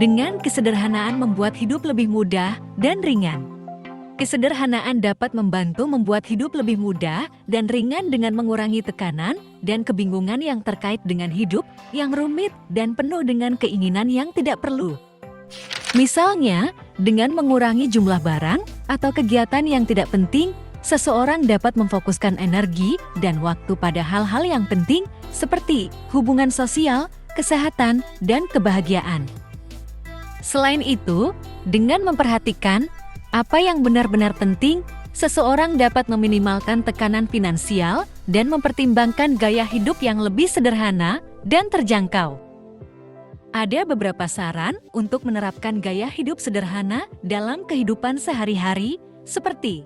Dengan kesederhanaan membuat hidup lebih mudah dan ringan. Kesederhanaan dapat membantu membuat hidup lebih mudah dan ringan dengan mengurangi tekanan dan kebingungan yang terkait dengan hidup yang rumit dan penuh dengan keinginan yang tidak perlu. Misalnya, dengan mengurangi jumlah barang atau kegiatan yang tidak penting, seseorang dapat memfokuskan energi dan waktu pada hal-hal yang penting seperti hubungan sosial, kesehatan, dan kebahagiaan. Selain itu, dengan memperhatikan apa yang benar-benar penting, seseorang dapat meminimalkan tekanan finansial dan mempertimbangkan gaya hidup yang lebih sederhana dan terjangkau. Ada beberapa saran untuk menerapkan gaya hidup sederhana dalam kehidupan sehari-hari, seperti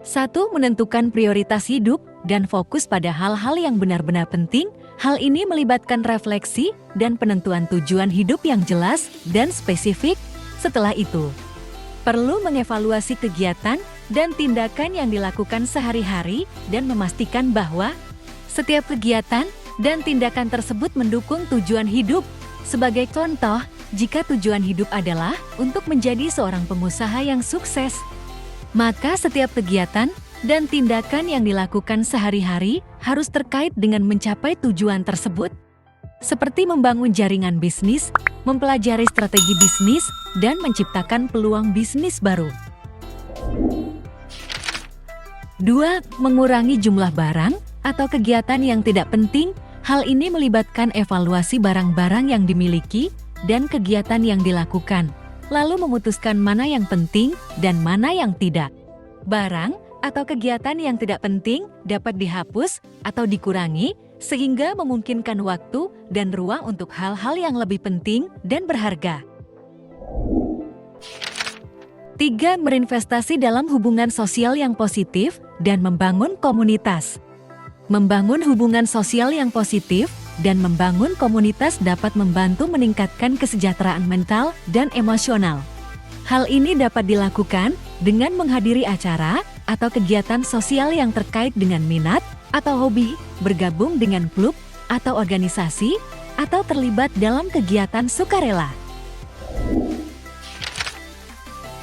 1. Menentukan prioritas hidup dan fokus pada hal-hal yang benar-benar penting. Hal ini melibatkan refleksi dan penentuan tujuan hidup yang jelas dan spesifik. Setelah itu, perlu mengevaluasi kegiatan dan tindakan yang dilakukan sehari-hari dan memastikan bahwa setiap kegiatan dan tindakan tersebut mendukung tujuan hidup. Sebagai contoh, jika tujuan hidup adalah untuk menjadi seorang pengusaha yang sukses, maka setiap kegiatan dan tindakan yang dilakukan sehari-hari harus terkait dengan mencapai tujuan tersebut. Seperti membangun jaringan bisnis, mempelajari strategi bisnis, dan menciptakan peluang bisnis baru. 2. Mengurangi jumlah barang atau kegiatan yang tidak penting. Hal ini melibatkan evaluasi barang-barang yang dimiliki dan kegiatan yang dilakukan, lalu memutuskan mana yang penting dan mana yang tidak. Barang atau kegiatan yang tidak penting dapat dihapus atau dikurangi sehingga memungkinkan waktu dan ruang untuk hal-hal yang lebih penting dan berharga. 3. Berinvestasi dalam hubungan sosial yang positif dan membangun komunitas. Membangun hubungan sosial yang positif dan membangun komunitas dapat membantu meningkatkan kesejahteraan mental dan emosional. Hal ini dapat dilakukan dengan menghadiri acara atau kegiatan sosial yang terkait dengan minat atau hobi, bergabung dengan klub atau organisasi, atau terlibat dalam kegiatan sukarela.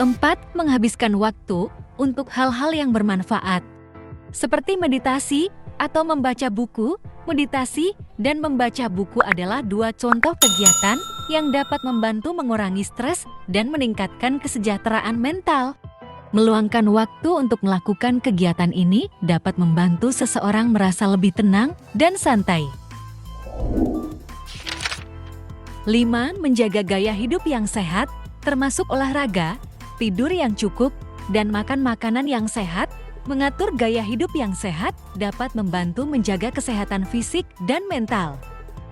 4. Menghabiskan waktu untuk hal-hal yang bermanfaat, seperti meditasi atau membaca buku. Meditasi dan membaca buku adalah 2 contoh kegiatan yang dapat membantu mengurangi stres dan meningkatkan kesejahteraan mental. Meluangkan waktu untuk melakukan kegiatan ini dapat membantu seseorang merasa lebih tenang dan santai. 5. Menjaga gaya hidup yang sehat, termasuk olahraga, tidur yang cukup, dan makan makanan yang sehat. Mengatur gaya hidup yang sehat dapat membantu menjaga kesehatan fisik dan mental.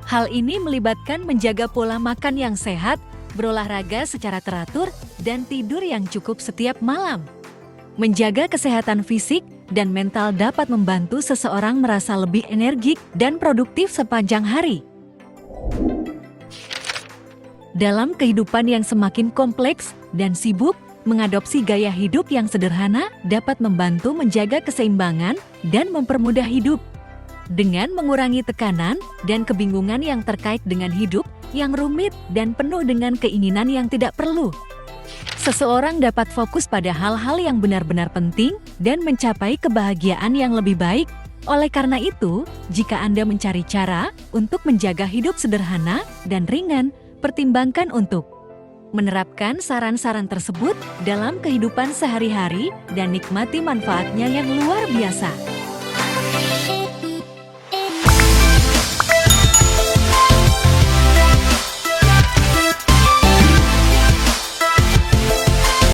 Hal ini melibatkan menjaga pola makan yang sehat, berolahraga secara teratur, dan tidur yang cukup setiap malam. Menjaga kesehatan fisik dan mental dapat membantu seseorang merasa lebih energik dan produktif sepanjang hari. Dalam kehidupan yang semakin kompleks dan sibuk, mengadopsi gaya hidup yang sederhana dapat membantu menjaga keseimbangan dan mempermudah hidup. Dengan mengurangi tekanan dan kebingungan yang terkait dengan hidup yang rumit dan penuh dengan keinginan yang tidak perlu, seseorang dapat fokus pada hal-hal yang benar-benar penting dan mencapai kebahagiaan yang lebih baik. Oleh karena itu, jika Anda mencari cara untuk menjaga hidup sederhana dan ringan, pertimbangkan untuk menerapkan saran-saran tersebut dalam kehidupan sehari-hari dan nikmati manfaatnya yang luar biasa.